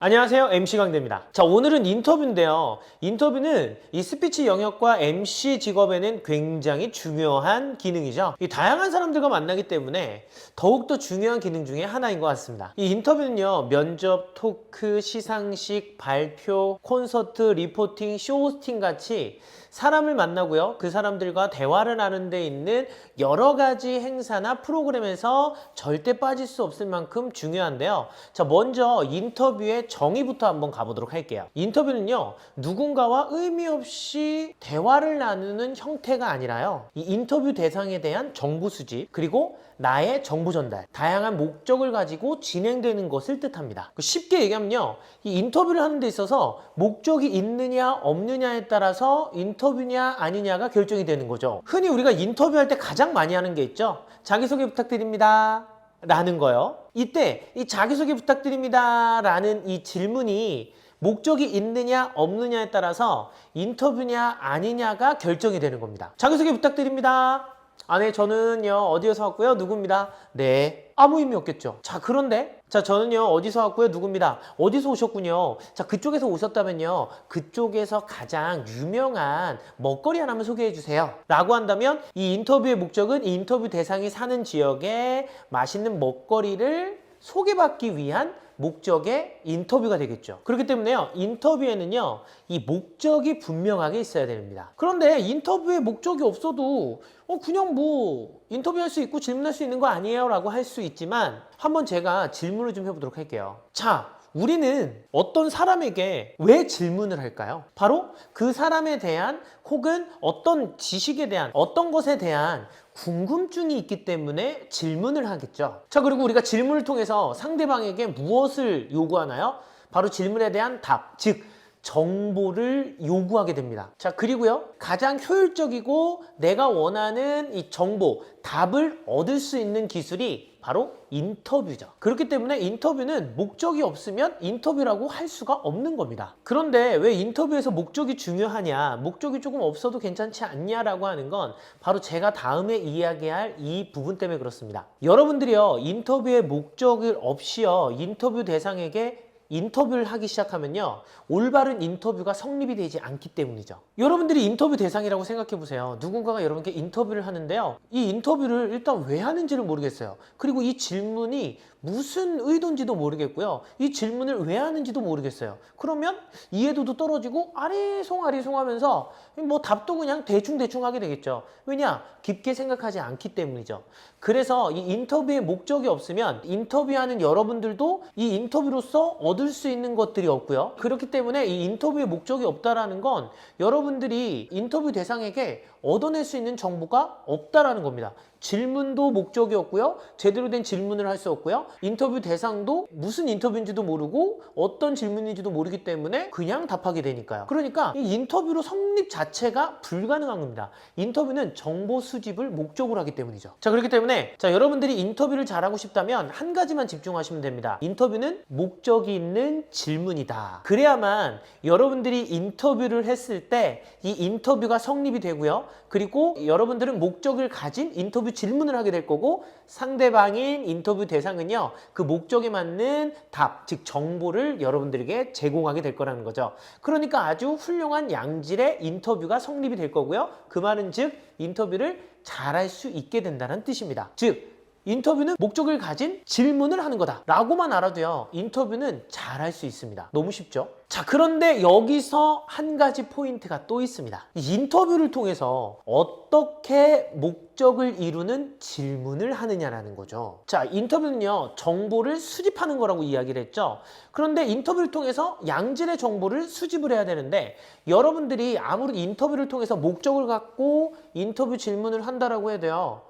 안녕하세요. MC 강대입니다. 자, 오늘은 인터뷰인데요. 인터뷰는 이 스피치 영역과 MC 직업에는 굉장히 중요한 기능이죠. 이 다양한 사람들과 만나기 때문에 더욱더 중요한 기능 중에 하나인 것 같습니다. 이 인터뷰는요, 면접, 토크, 시상식, 발표, 콘서트, 리포팅, 쇼호스팅 같이 사람을 만나고요. 그 사람들과 대화를 나누는 데 있는 여러 가지 행사나 프로그램에서 절대 빠질 수 없을 만큼 중요한데요. 자, 먼저 인터뷰의 정의부터 한번 가보도록 할게요. 인터뷰는요, 누군가와 의미 없이 대화를 나누는 형태가 아니라요, 이 인터뷰 대상에 대한 정보 수집, 그리고 나의 정보 전달, 다양한 목적을 가지고 진행되는 것을 뜻합니다. 쉽게 얘기하면요, 이 인터뷰를 하는 데 있어서 목적이 있느냐 없느냐에 따라서 인터뷰냐 아니냐가 결정이 되는 거죠. 흔히 우리가 인터뷰할 때 가장 많이 하는 게 있죠. 자기소개 부탁드립니다 라는 거요. 이때 이 자기소개 부탁드립니다 라는 이 질문이 목적이 있느냐 없느냐에 따라서 인터뷰냐 아니냐가 결정이 되는 겁니다. 자기소개 부탁드립니다. 네, 저는요 어디에서 왔고요, 누구입니다. 네, 아무 의미 없겠죠. 자, 그런데 저는요 어디서 왔고요, 누구입니다. 어디서 오셨군요. 자, 그쪽에서 오셨다면요, 그쪽에서 가장 유명한 먹거리 하나만 소개해 주세요 라고 한다면, 이 인터뷰의 목적은 이 인터뷰 대상이 사는 지역에 맛있는 먹거리를 소개받기 위한 목적의 인터뷰가 되겠죠. 그렇기 때문에요, 인터뷰에는요 이 목적이 분명하게 있어야 됩니다. 그런데 인터뷰에 목적이 없어도 그냥 뭐 인터뷰할 수 있고 질문할 수 있는 거 아니에요 라고 할 수 있지만, 한번 제가 질문을 좀 해보도록 할게요. 자, 우리는 어떤 사람에게 왜 질문을 할까요? 바로 그 사람에 대한, 혹은 어떤 지식에 대한, 어떤 것에 대한 궁금증이 있기 때문에 질문을 하겠죠. 자, 그리고 우리가 질문을 통해서 상대방에게 무엇을 요구하나요? 바로 질문에 대한 답, 즉 정보를 요구하게 됩니다. 자, 그리고요, 가장 효율적이고 내가 원하는 이 정보, 답을 얻을 수 있는 기술이 바로 인터뷰죠. 그렇기 때문에 인터뷰는 목적이 없으면 인터뷰라고 할 수가 없는 겁니다. 그런데 왜 인터뷰에서 목적이 중요하냐, 목적이 조금 없어도 괜찮지 않냐라고 하는 건 바로 제가 다음에 이야기할 이 부분 때문에 그렇습니다. 여러분들이요, 인터뷰의 목적을 없이요 인터뷰 대상에게 인터뷰를 하기 시작하면요, 올바른 인터뷰가 성립이 되지 않기 때문이죠. 여러분들이 인터뷰 대상이라고 생각해 보세요. 누군가가 여러분께 인터뷰를 하는데요, 이 인터뷰를 일단 왜 하는지를 모르겠어요. 그리고 이 질문이 무슨 의도인지도 모르겠고요, 이 질문을 왜 하는지도 모르겠어요. 그러면 이해도도 떨어지고 아리송하면서 뭐 답도 그냥 대충 하게 되겠죠. 왜냐? 깊게 생각하지 않기 때문이죠. 그래서 이 인터뷰의 목적이 없으면 인터뷰하는 여러분들도 이 인터뷰로서 얻을 수 있는 것들이 없고요. 그렇기 때문에 이 인터뷰의 목적이 없다라는 건 여러분들이 인터뷰 대상에게 얻어낼 수 있는 정보가 없다라는 겁니다. 질문도 목적이 없고요, 제대로 된 질문을 할 수 없고요, 인터뷰 대상도 무슨 인터뷰인지도 모르고 어떤 질문인지도 모르기 때문에 그냥 답하게 되니까요. 그러니까 이 인터뷰로 성립 자체가 불가능한 겁니다. 인터뷰는 정보 수집을 목적으로 하기 때문이죠. 자, 그렇기 때문에 여러분들이 인터뷰를 잘하고 싶다면 한 가지만 집중하시면 됩니다. 인터뷰는 목적이 있는 질문이다. 그래야만 여러분들이 인터뷰를 했을 때 이 인터뷰가 성립이 되고요, 그리고 여러분들은 목적을 가진 인터뷰 질문을 하게 될 거고, 상대방인 인터뷰 대상은요 그 목적에 맞는 답, 즉 정보를 여러분들에게 제공하게 될 거라는 거죠. 그러니까 아주 훌륭한 양질의 인터뷰가 성립이 될 거고요, 그 말은 즉 인터뷰를 잘할 수 있게 된다는 뜻입니다. 즉 인터뷰는 목적을 가진 질문을 하는 거다 라고만 알아도요, 인터뷰는 잘할 수 있습니다. 너무 쉽죠? 자, 그런데 여기서 한 가지 포인트가 또 있습니다. 인터뷰를 통해서 어떻게 목적을 이루는 질문을 하느냐라는 거죠. 자, 인터뷰는요 정보를 수집하는 거라고 이야기를 했죠. 그런데 인터뷰를 통해서 양질의 정보를 수집을 해야 되는데, 여러분들이 아무리 인터뷰를 통해서 목적을 갖고 인터뷰 질문을 한다라고 해도요,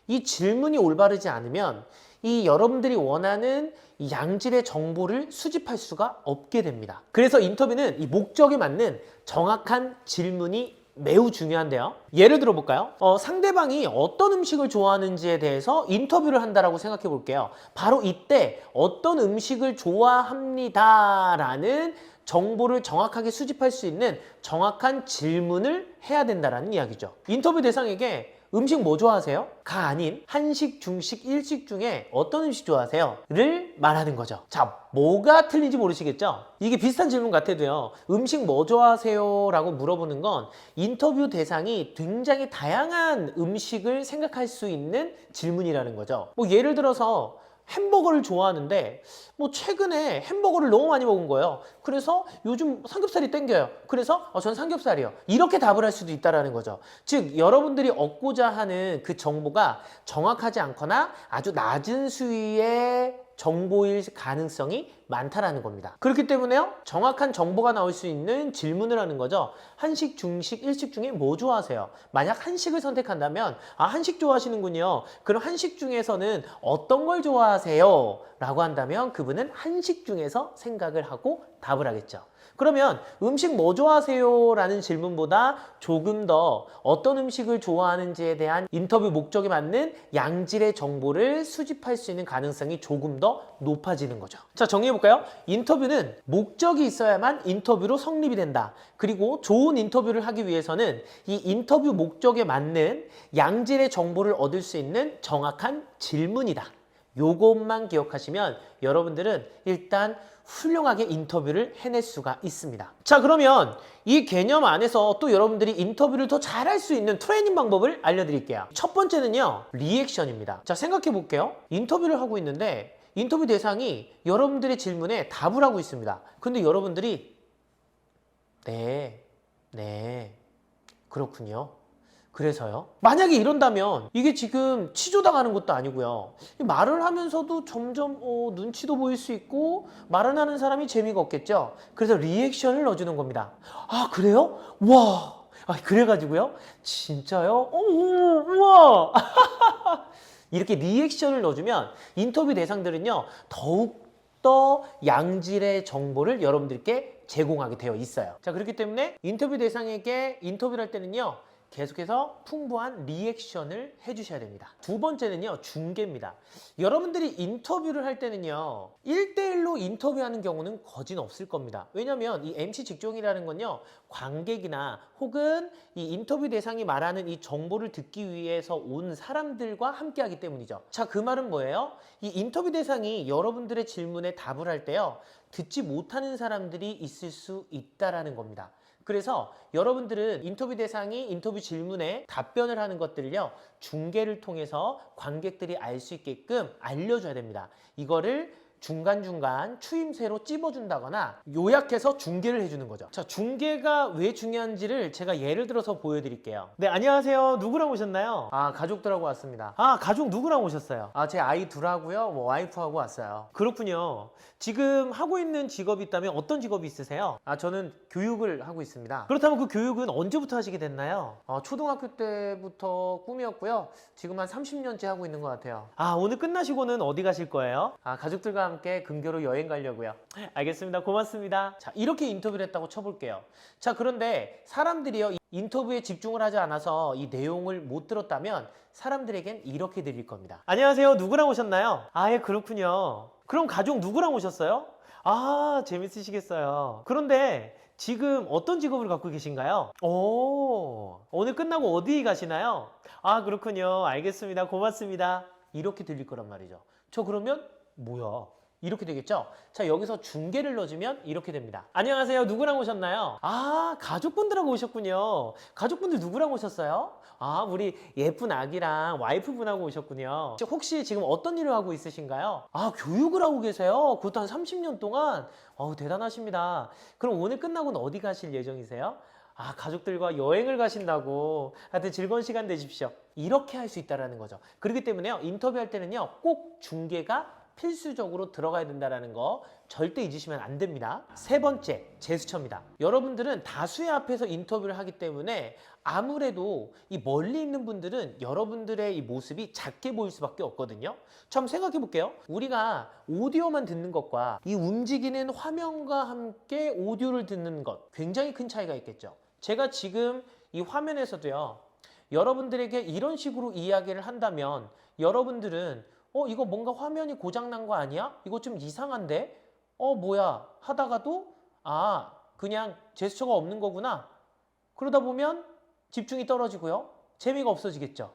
이 질문이 올바르지 않으면 이 여러분들이 원하는 양질의 정보를 수집할 수가 없게 됩니다. 그래서 인터뷰는 이 목적에 맞는 정확한 질문이 매우 중요한데요. 예를 들어 볼까요? 상대방이 어떤 음식을 좋아하는지에 대해서 인터뷰를 한다라고 생각해 볼게요. 바로 이때 어떤 음식을 좋아합니다 라는 정보를 정확하게 수집할 수 있는 정확한 질문을 해야 된다는 이야기죠. 인터뷰 대상에게 음식 뭐 좋아하세요? 가 아닌 한식, 중식, 일식 중에 어떤 음식 좋아하세요? 를 말하는 거죠. 자, 뭐가 틀린지 모르시겠죠? 이게 비슷한 질문 같아도요. 음식 뭐 좋아하세요? 라고 물어보는 건 인터뷰 대상이 굉장히 다양한 음식을 생각할 수 있는 질문이라는 거죠. 뭐 예를 들어서 햄버거를 좋아하는데 뭐 최근에 햄버거를 너무 많이 먹은 거예요. 그래서 요즘 삼겹살이 땡겨요. 그래서 전 삼겹살이요. 이렇게 답을 할 수도 있다는 거죠. 즉 여러분들이 얻고자 하는 그 정보가 정확하지 않거나 아주 낮은 수위의 정보일 가능성이 많다라는 겁니다. 그렇기 때문에요, 정확한 정보가 나올 수 있는 질문을 하는 거죠. 한식, 중식, 일식 중에 뭐 좋아하세요? 만약 한식을 선택한다면 한식 좋아하시는군요. 그럼 한식 중에서는 어떤 걸 좋아하세요? 라고 한다면 그분은 한식 중에서 생각을 하고 답을 하겠죠. 그러면 음식 뭐 좋아하세요? 라는 질문보다 조금 더 어떤 음식을 좋아하는지에 대한 인터뷰 목적에 맞는 양질의 정보를 수집할 수 있는 가능성이 조금 더 높아지는 거죠. 자, 정리해볼까요? 인터뷰는 목적이 있어야만 인터뷰로 성립이 된다. 그리고 좋은 인터뷰를 하기 위해서는 이 인터뷰 목적에 맞는 양질의 정보를 얻을 수 있는 정확한 질문이다. 요것만 기억하시면 여러분들은 일단 훌륭하게 인터뷰를 해낼 수가 있습니다. 자, 그러면 이 개념 안에서 또 여러분들이 인터뷰를 더 잘할 수 있는 트레이닝 방법을 알려드릴게요. 첫 번째는요, 리액션입니다. 자, 생각해 볼게요. 인터뷰를 하고 있는데 인터뷰 대상이 여러분들의 질문에 답을 하고 있습니다. 근데 여러분들이 네, 그렇군요. 그래서요? 만약에 이런다면 이게 지금 치조당하는 것도 아니고요. 말을 하면서도 점점 눈치도 보일 수 있고 말을 하는 사람이 재미가 없겠죠. 그래서 리액션을 넣어주는 겁니다. 아, 그래요? 와, 그래가지고요? 진짜요? 우와. 이렇게 리액션을 넣어주면 인터뷰 대상들은요, 더욱더 양질의 정보를 여러분들께 제공하게 되어 있어요. 자, 그렇기 때문에 인터뷰 대상에게 인터뷰를 할 때는요, 계속해서 풍부한 리액션을 해주셔야 됩니다. 두 번째는요, 중계입니다. 여러분들이 인터뷰를 할 때는요, 1대1로 인터뷰하는 경우는 거진 없을 겁니다. 왜냐하면 이 MC 직종이라는 건요, 관객이나 혹은 이 인터뷰 대상이 말하는 이 정보를 듣기 위해서 온 사람들과 함께 하기 때문이죠. 자, 그 말은 뭐예요? 이 인터뷰 대상이 여러분들의 질문에 답을 할 때요, 듣지 못하는 사람들이 있을 수 있다라는 겁니다. 그래서 여러분들은 인터뷰 대상이 인터뷰 질문에 답변을 하는 것들을요, 중계를 통해서 관객들이 알 수 있게끔 알려줘야 됩니다. 이거를 중간중간 추임새로 찝어준다거나 요약해서 중계를 해주는 거죠. 자, 중계가 왜 중요한지를 제가 예를 들어서 보여드릴게요. 네, 안녕하세요. 누구랑 오셨나요? 가족들하고 왔습니다. 가족 누구랑 오셨어요? 제 아이 둘하고요, 와이프하고 왔어요. 그렇군요. 지금 하고 있는 직업이 있다면 어떤 직업이 있으세요? 저는 교육을 하고 있습니다. 그렇다면 그 교육은 언제부터 하시게 됐나요? 초등학교 때부터 꿈이었고요. 지금 한 30년째 하고 있는 것 같아요. 오늘 끝나시고는 어디 가실 거예요? 가족들과 함께 근교로 여행 가려고요. 알겠습니다. 고맙습니다. 자, 이렇게 인터뷰를 했다고 쳐볼게요. 자, 그런데 사람들이요, 인터뷰에 집중을 하지 않아서 이 내용을 못 들었다면 사람들에겐 이렇게 들릴 겁니다. 안녕하세요. 누구랑 오셨나요? 예, 그렇군요. 그럼 가족 누구랑 오셨어요? 재밌으시겠어요. 그런데 지금 어떤 직업을 갖고 계신가요? 오늘 끝나고 어디 가시나요? 그렇군요. 알겠습니다. 고맙습니다. 이렇게 들릴 거란 말이죠. 저 그러면 뭐야? 이렇게 되겠죠? 자, 여기서 중계를 넣어주면 이렇게 됩니다. 안녕하세요. 누구랑 오셨나요? 가족분들하고 오셨군요. 가족분들 누구랑 오셨어요? 우리 예쁜 아기랑 와이프분하고 오셨군요. 혹시 지금 어떤 일을 하고 있으신가요? 교육을 하고 계세요? 그것도 한 30년 동안? 대단하십니다. 그럼 오늘 끝나고는 어디 가실 예정이세요? 가족들과 여행을 가신다고. 하여튼 즐거운 시간 되십시오. 이렇게 할 수 있다는 거죠. 그렇기 때문에요, 인터뷰할 때는요, 꼭 중계가 필수적으로 들어가야 된다는 거 절대 잊으시면 안 됩니다. 세 번째, 제스처입니다. 여러분들은 다수의 앞에서 인터뷰를 하기 때문에 아무래도 이 멀리 있는 분들은 여러분들의 이 모습이 작게 보일 수밖에 없거든요. 참 생각해 볼게요. 우리가 오디오만 듣는 것과 이 움직이는 화면과 함께 오디오를 듣는 것, 굉장히 큰 차이가 있겠죠. 제가 지금 이 화면에서도요, 여러분들에게 이런 식으로 이야기를 한다면 여러분들은 이거 뭔가 화면이 고장난 거 아니야? 이거 좀 이상한데? 뭐야? 하다가도 그냥 제스처가 없는 거구나. 그러다 보면 집중이 떨어지고요, 재미가 없어지겠죠.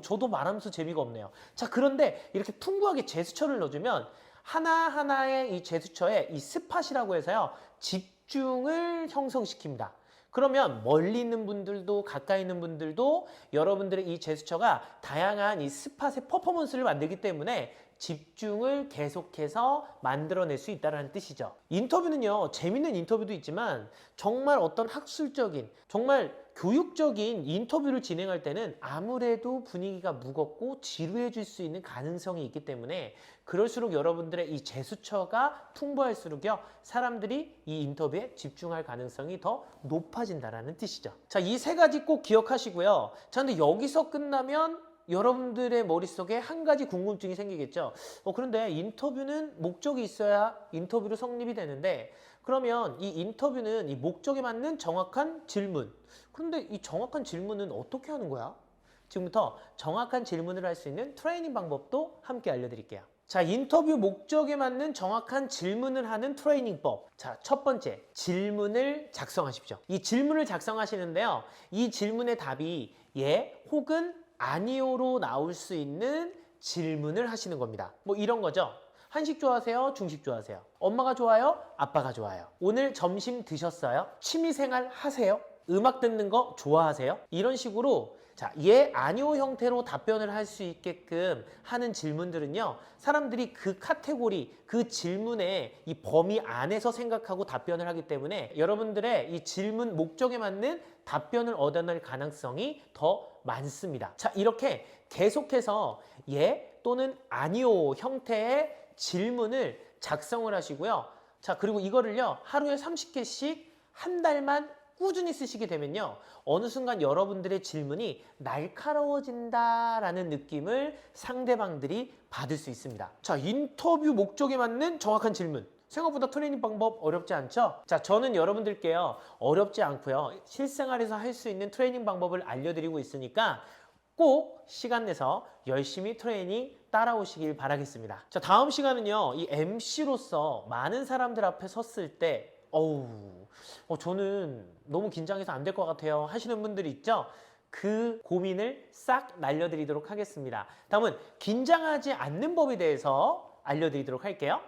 저도 말하면서 재미가 없네요. 자, 그런데 이렇게 풍부하게 제스처를 넣어주면 하나하나의 이 제스처에 이 스팟이라고 해서요, 집중을 형성시킵니다. 그러면 멀리 있는 분들도 가까이 있는 분들도 여러분들의 이 제스처가 다양한 이 스팟의 퍼포먼스를 만들기 때문에 집중을 계속해서 만들어낼 수 있다는 뜻이죠. 인터뷰는요, 재밌는 인터뷰도 있지만 정말 어떤 학술적인, 정말 교육적인 인터뷰를 진행할 때는 아무래도 분위기가 무겁고 지루해질 수 있는 가능성이 있기 때문에 그럴수록 여러분들의 이 제스처가 풍부할수록요, 사람들이 이 인터뷰에 집중할 가능성이 더 높아진다는 뜻이죠. 자, 이 세 가지 꼭 기억하시고요. 자, 근데 여기서 끝나면 여러분들의 머릿속에 한 가지 궁금증이 생기겠죠. 그런데 인터뷰는 목적이 있어야 인터뷰로 성립이 되는데, 그러면 이 인터뷰는 이 목적에 맞는 정확한 질문. 그런데 이 정확한 질문은 어떻게 하는 거야? 지금부터 정확한 질문을 할 수 있는 트레이닝 방법도 함께 알려드릴게요. 자, 인터뷰 목적에 맞는 정확한 질문을 하는 트레이닝법. 자, 첫 번째, 질문을 작성하십시오. 이 질문을 작성하시는데요, 이 질문의 답이 예 혹은 아니요로 나올 수 있는 질문을 하시는 겁니다. 뭐 이런 거죠. 한식 좋아하세요? 중식 좋아하세요? 엄마가 좋아요? 아빠가 좋아요? 오늘 점심 드셨어요? 취미생활 하세요? 음악 듣는 거 좋아하세요? 이런 식으로 자, 예, 아니요 형태로 답변을 할 수 있게끔 하는 질문들은요, 사람들이 그 카테고리, 그 질문의 이 범위 안에서 생각하고 답변을 하기 때문에 여러분들의 이 질문 목적에 맞는 답변을 얻어낼 가능성이 더 많습니다. 자, 이렇게 계속해서 예 또는 아니요 형태의 질문을 작성을 하시고요. 자, 그리고 이거를요, 하루에 30개씩 한 달만 꾸준히 쓰시게 되면요, 어느 순간 여러분들의 질문이 날카로워진다라는 느낌을 상대방들이 받을 수 있습니다. 자, 인터뷰 목적에 맞는 정확한 질문. 생각보다 트레이닝 방법 어렵지 않죠? 자, 저는 여러분들께요, 어렵지 않고요, 실생활에서 할 수 있는 트레이닝 방법을 알려드리고 있으니까 꼭 시간 내서 열심히 트레이닝 따라오시길 바라겠습니다. 자, 다음 시간은요, 이 MC로서 많은 사람들 앞에 섰을 때 저는 너무 긴장해서 안 될 것 같아요 하시는 분들이 있죠? 그 고민을 싹 날려드리도록 하겠습니다. 다음은 긴장하지 않는 법에 대해서 알려드리도록 할게요.